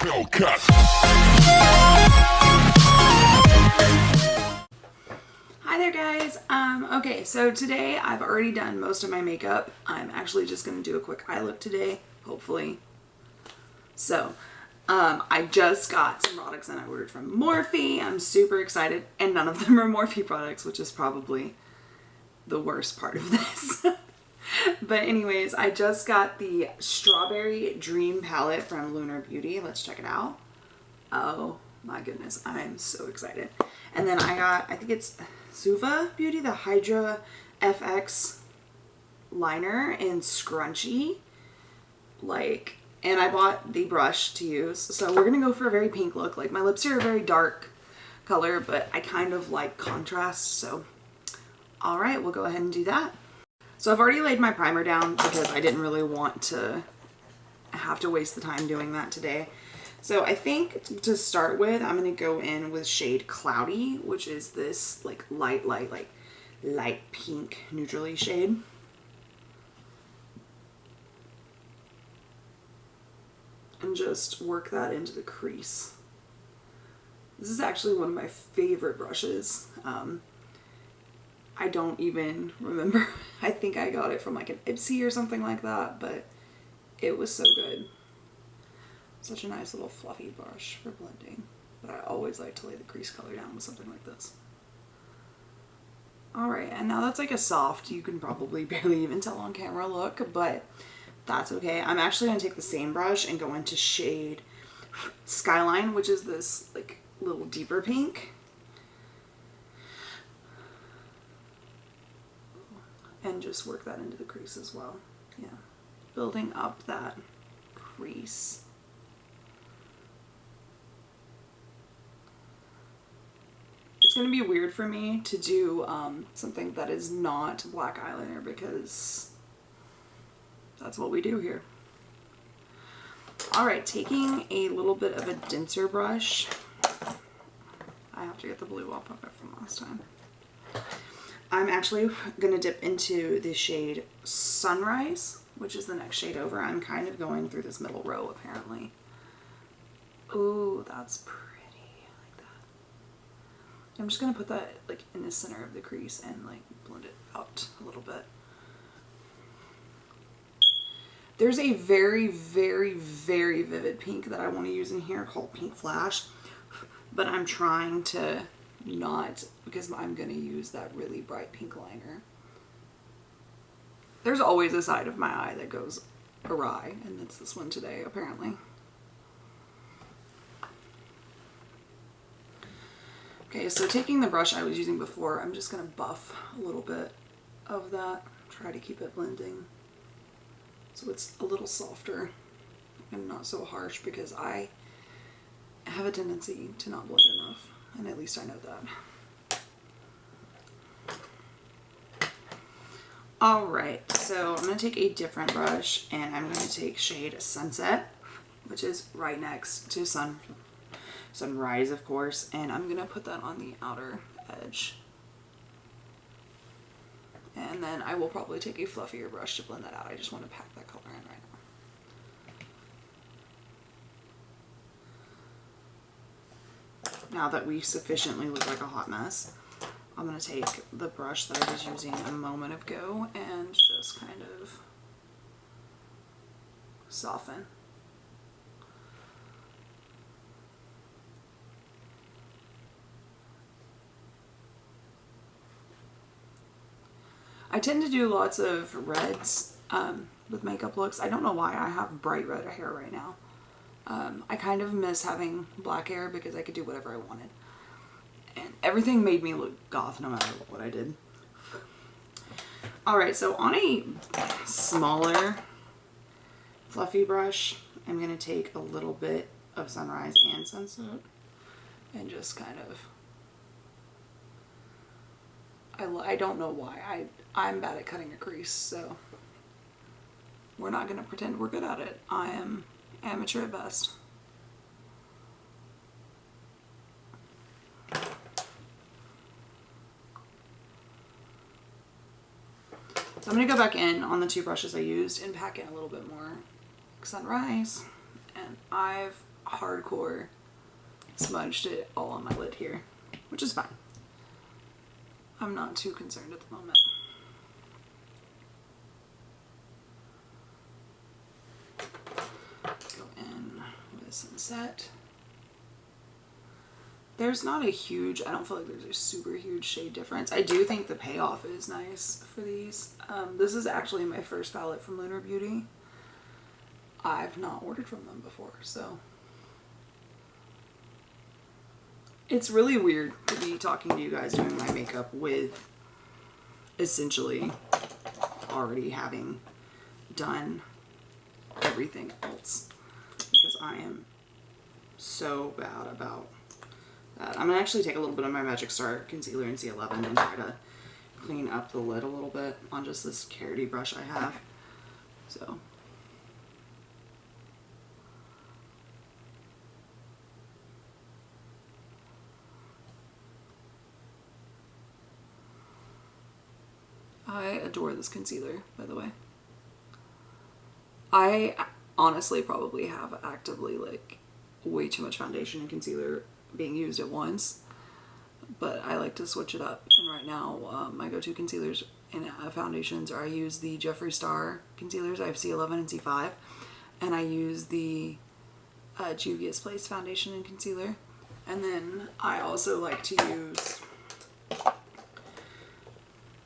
Hellcat. Hi there guys. Okay, so today I've already done most of my makeup. I'm actually just going to do a quick eye look today, hopefully. So, I just got some products that I ordered from Morphe. I'm super excited, and none of them are Morphe products, which is probably the worst part of this. But anyways, I just got the Strawberry Dream palette from Lunar Beauty. Let's check it out. Oh my goodness, I'm so excited. And then I got, I think it's Suva Beauty, the Hydra FX liner in Scrunchie. And I bought the brush to use. So we're gonna go for a very pink look. Like, my lips are a very dark color, but I kind of like contrast. So, all right, we'll go ahead and do that. So I've already laid my primer down because I didn't really want to have to waste the time doing that today. So I think to start with, I'm going to go in with shade Cloudy, which is this like light pink neutrally shade. And just work that into the crease. This is actually one of my favorite brushes. I don't even remember. I think I got it from like an Ipsy or something like that, but it was so good. Such a nice little fluffy brush for blending, but I always like to lay the crease color down with something like this. All right, and now that's like a soft, you can probably barely even tell on camera look, but that's okay. I'm actually gonna take the same brush and go into shade Skyline, which is this like little deeper pink. And just work that into the crease as well. Yeah, building up that crease. It's gonna be weird for me to do something that is not black eyeliner because that's what we do here. All right, taking a little bit of a denser brush. I have to get the blue off of it from last time. I'm actually gonna dip into the shade Sunrise, which is the next shade over. I'm kind of going through this middle row apparently. Ooh, that's pretty. I like that. I'm just gonna put that like in the center of the crease and like blend it out a little bit. There's a very, very, very vivid pink that I want to use in here called Pink Flash, but I'm trying to not, because I'm going to use that really bright pink liner. There's always a side of my eye that goes awry, and it's this one today apparently. Okay, so taking the brush I was using before, I'm just going to buff a little bit of that, try to keep it blending so it's a little softer and not so harsh, because I have a tendency to not blend enough. And at least I know that. All right, so I'm gonna take a different brush and I'm gonna take shade Sunset, which is right next to Sunrise, of course, and I'm gonna put that on the outer edge. And then I will probably take a fluffier brush to blend that out. I just want to pack that color in right now. Now that we sufficiently look like a hot mess, I'm going to take the brush that I was using a moment ago and just kind of soften. I tend to do lots of reds with makeup looks. I don't know why I have bright red hair right now. I kind of miss having black hair because I could do whatever I wanted. And everything made me look goth no matter what I did. Alright, so on a smaller fluffy brush, I'm going to take a little bit of Sunrise and Sunset and just kind of... I don't know why. I'm bad at cutting a crease, so we're not going to pretend we're good at it. I am amateur at best. So I'm going to go back in on the two brushes I used and pack in a little bit more Sunrise. And I've hardcore smudged it all on my lid here, which is fine. I'm not too concerned at the moment. Go in with Sunset. There's not a huge, I don't feel like there's a super huge shade difference. I do think the payoff is nice for these. This is actually my first palette from Lunar Beauty. I've not ordered from them before, so it's really weird to be talking to you guys doing my makeup with essentially already having done everything else, because I am so bad about that. I'm gonna actually take a little bit of my Magic Star concealer in C11 and try to clean up the lid a little bit on just this carroty brush I have. So I adore this concealer, by the way. I honestly probably have actively like way too much foundation and concealer being used at once, but I like to switch it up. And right now my go-to concealers and foundations are, I use the Jeffree Star concealers. I have C11 and C5, and I use the Juvia's Place foundation and concealer. And then I also like to use,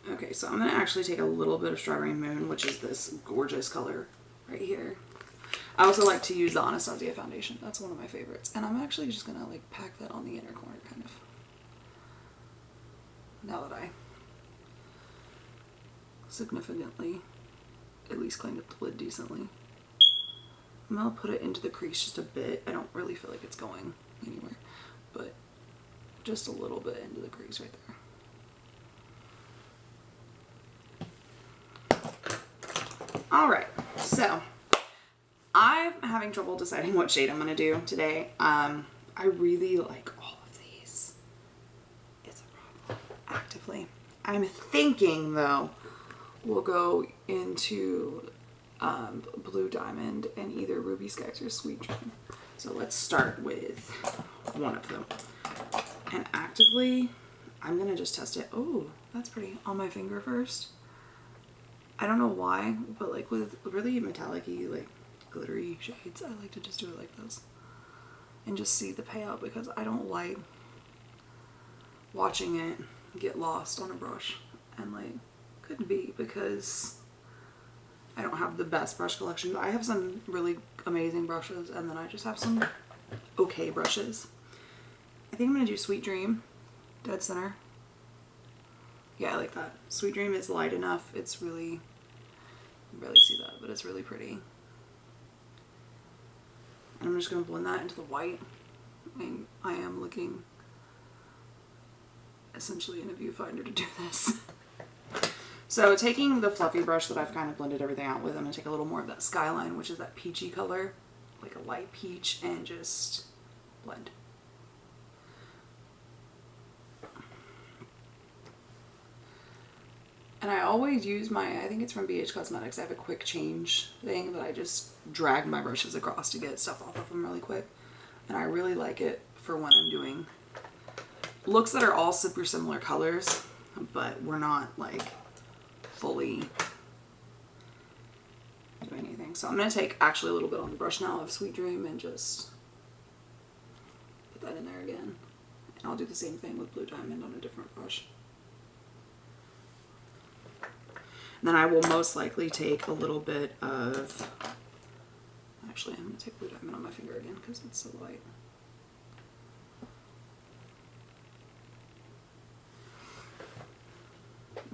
okay, so I'm gonna actually take a little bit of Strawberry Moon, which is this gorgeous color right here. I also like to use the Anastasia foundation. That's one of my favorites. And I'm actually just gonna like pack that on the inner corner kind of. Now that I significantly at least cleaned up the lid decently. I'm gonna put it into the crease just a bit. I don't really feel like it's going anywhere, but just a little bit into the crease right there. All right, so I'm having trouble deciding what shade I'm gonna do today. I really like all of these. It's a problem, actively. I'm thinking though, we'll go into Blue Diamond and either Ruby Skies or Sweet Dream. So let's start with one of them. And actively, I'm gonna just test it. Oh, that's pretty. On my finger first. I don't know why, but like with really metallic-y, like glittery shades, I like to just do it like this and just see the payout, because I don't like watching it get lost on a brush. And like, could be because I don't have the best brush collection, but I have some really amazing brushes, and then I just have some okay brushes. I think I'm gonna do Sweet Dream, dead center. Yeah, I like that. Sweet Dream is light enough. It's really, you can barely see that, but it's really pretty. And I'm just gonna blend that into the white. I mean, I am looking essentially in a viewfinder to do this. So taking the fluffy brush that I've kind of blended everything out with, I'm gonna take a little more of that Skyline, which is that peachy color, like a light peach, and just blend. And I always use my, I think it's from BH Cosmetics, I have a quick change thing that I just drag my brushes across to get stuff off of them really quick. And I really like it for when I'm doing looks that are all super similar colors, but we're not like fully doing anything. So I'm going to take actually a little bit on the brush now of Sweet Dream and just put that in there again. And I'll do the same thing with Blue Diamond on a different brush. And then I will most likely take a little bit of, actually I'm going to take Blue Diamond on my finger again because it's so light.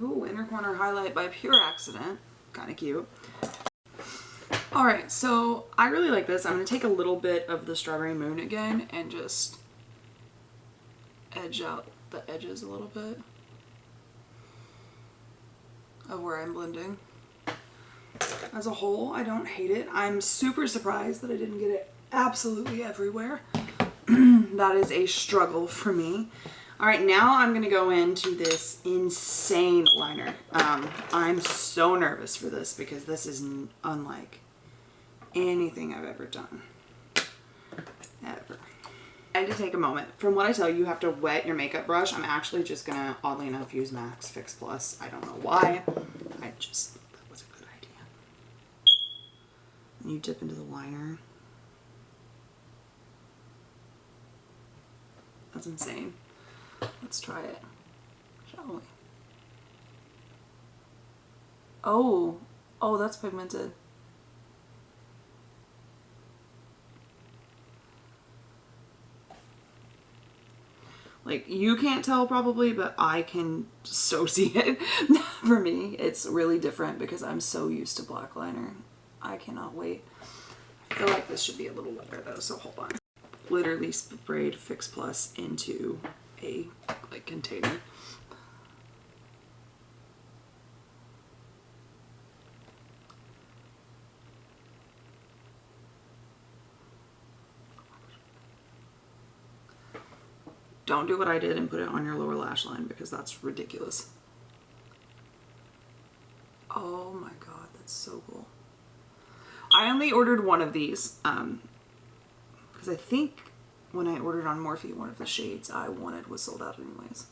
Ooh, inner corner highlight by pure accident. Kind of cute. Alright, so I really like this. I'm going to take a little bit of the Strawberry Moon again and just edge out the edges a little bit of where I'm blending. As a whole, I don't hate it. I'm super surprised that I didn't get it absolutely everywhere. That is a struggle for me. All right, now I'm gonna go into this insane liner. I'm so nervous for this because this is unlike anything I've ever done. I had to take a moment. From what I tell you, you have to wet your makeup brush. I'm actually just gonna, oddly enough, use Max Fix Plus. I don't know why. I just thought that was a good idea. And you dip into the liner. That's insane. Let's try it, shall we? Oh, oh, that's pigmented. Like, you can't tell probably, but I can so see it. For me, it's really different because I'm so used to black liner. I cannot wait. I feel like this should be a little wetter though, so hold on. Literally sprayed Fix Plus into a like container. Don't do what I did and put it on your lower lash line because that's ridiculous. Oh my god, that's so cool. I only ordered one of these because I think when I ordered on Morphe, one of the shades I wanted was sold out anyways.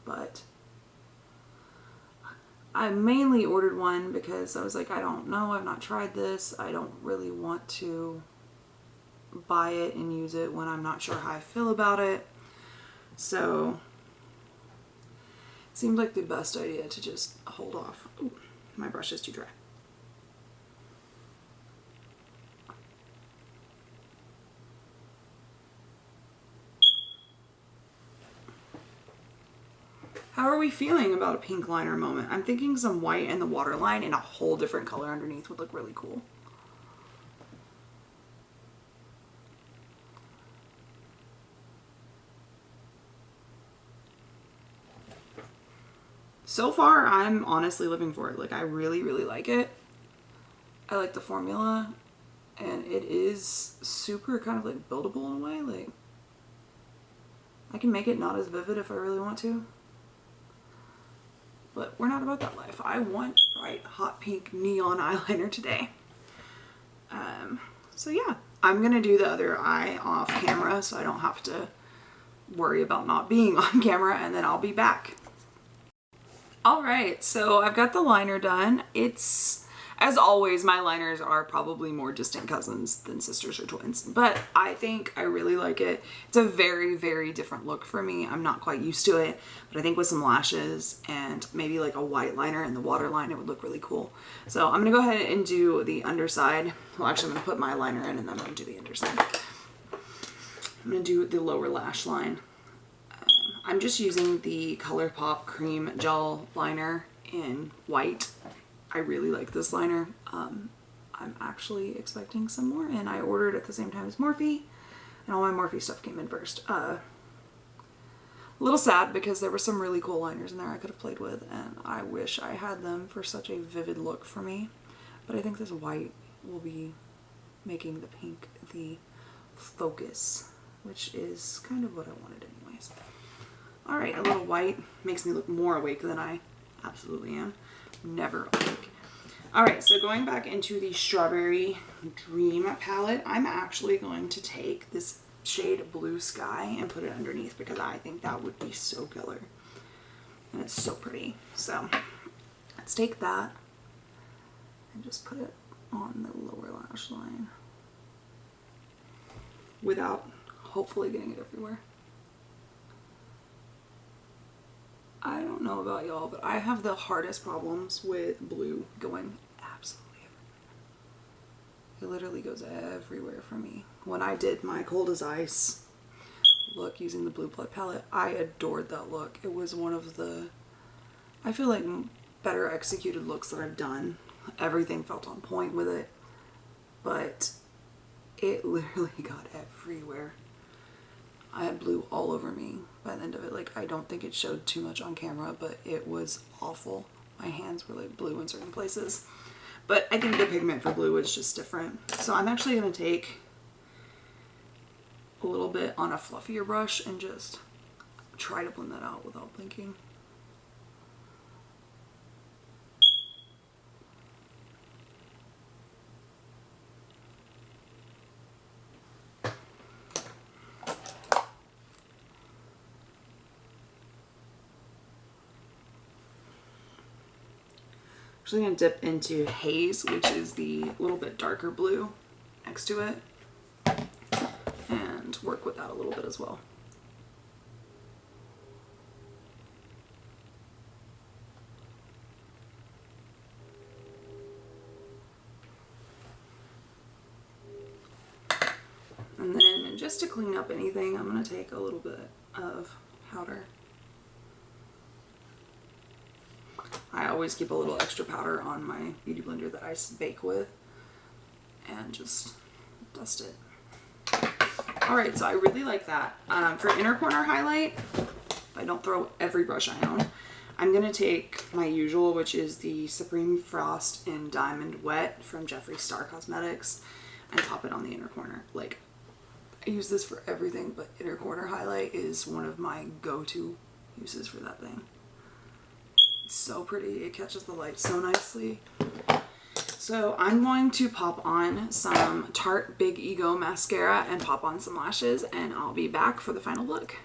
But I mainly ordered one because I was like, I don't know, I've not tried this. I don't really want to buy it and use it when I'm not sure how I feel about it. So it seemed like the best idea to just hold off. Ooh, my brush is too dry. How are we feeling about a pink liner moment? I'm thinking some white in the waterline and a whole different color underneath would look really cool. So far, I'm honestly living for it. Like, I really, really like it. I like the formula, and it is super kind of like buildable in a way. Like, I can make it not as vivid if I really want to. But we're not about that life. I want bright, hot pink neon eyeliner today. So yeah, I'm gonna do the other eye off camera so I don't have to worry about not being on camera, and then I'll be back. All right, so I've got the liner done. It's, as always, my liners are probably more distant cousins than sisters or twins, but I think I really like it. It's a very, very different look for me. I'm not quite used to it, but I think with some lashes and maybe like a white liner in the waterline, it would look really cool. So I'm gonna go ahead and do the underside. Well, actually, I'm gonna put my liner in and then I'm gonna do the underside. I'm gonna do the lower lash line. I'm just using the ColourPop Cream Gel Liner in white. I really like this liner. I'm actually expecting some more, and I ordered at the same time as Morphe, and all my Morphe stuff came in first. A little sad because there were some really cool liners in there I could have played with, and I wish I had them for such a vivid look for me. But I think this white will be making the pink the focus, which is kind of what I wanted anyways. All right, a little white makes me look more awake than I absolutely am. Never awake. All right, so going back into the Strawberry Dream palette, I'm actually going to take this shade Blue Sky and put it underneath because I think that would be so killer. And it's so pretty. So let's take that and just put it on the lower lash line without hopefully getting it everywhere. I don't know about y'all, but I have the hardest problems with blue going absolutely everywhere. It literally goes everywhere for me. When I did my Cold as Ice look using the Blue Blood palette, I adored that look. It was one of the, I feel like, better executed looks that I've done. Everything felt on point with it, but it literally got everywhere. I had blue all over me by the end of it. Like, I don't think it showed too much on camera, but it was awful. My hands were like blue in certain places. But I think the pigment for blue is just different. So I'm actually going to take a little bit on a fluffier brush and just try to blend that out without blinking. actually going to dip into Haze, which is the little bit darker blue next to it, and work with that a little bit as well. And then just to clean up anything, I'm going to take a little bit of powder. I always keep a little extra powder on my beauty blender that I bake with, and just dust it. Alright, so I really like that. For inner corner highlight, if I don't throw every brush I own, I'm going to take my usual, which is the Supreme Frost in Diamond Wet from Jeffree Star Cosmetics, and pop it on the inner corner. Like, I use this for everything, but inner corner highlight is one of my go-to uses for that thing. It's so pretty. It catches the light so nicely. So I'm going to pop on some Tarte Big Ego mascara and pop on some lashes, and I'll be back for the final look.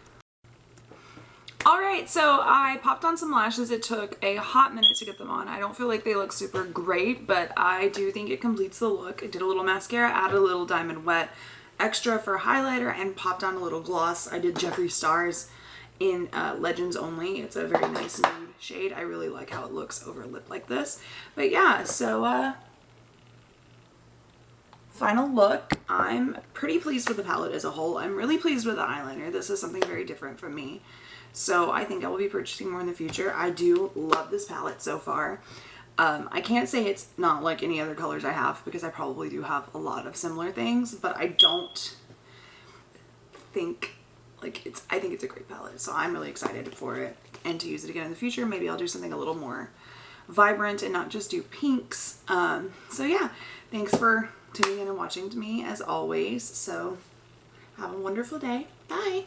Alright, so I popped on some lashes. It took a hot minute to get them on. I don't feel like they look super great, but I do think it completes the look. I did a little mascara, added a little Diamond Wet extra for highlighter, and popped on a little gloss. I did Jeffree Star's in Legends Only. It's a very nice nude shade. I really like how it looks over a lip like this. But yeah, so final look. I'm pretty pleased with the palette as a whole. I'm really pleased with the eyeliner. This is something very different from me. So I think I will be purchasing more in the future. I do love this palette so far. I can't say it's not like any other colors I have, because I probably do have a lot of similar things, but I don't think like I think it's a great palette. So I'm really excited for it and to use it again in the future. Maybe I'll do something a little more vibrant and not just do pinks. So yeah, thanks for tuning in and watching to me as always. So have a wonderful day. Bye.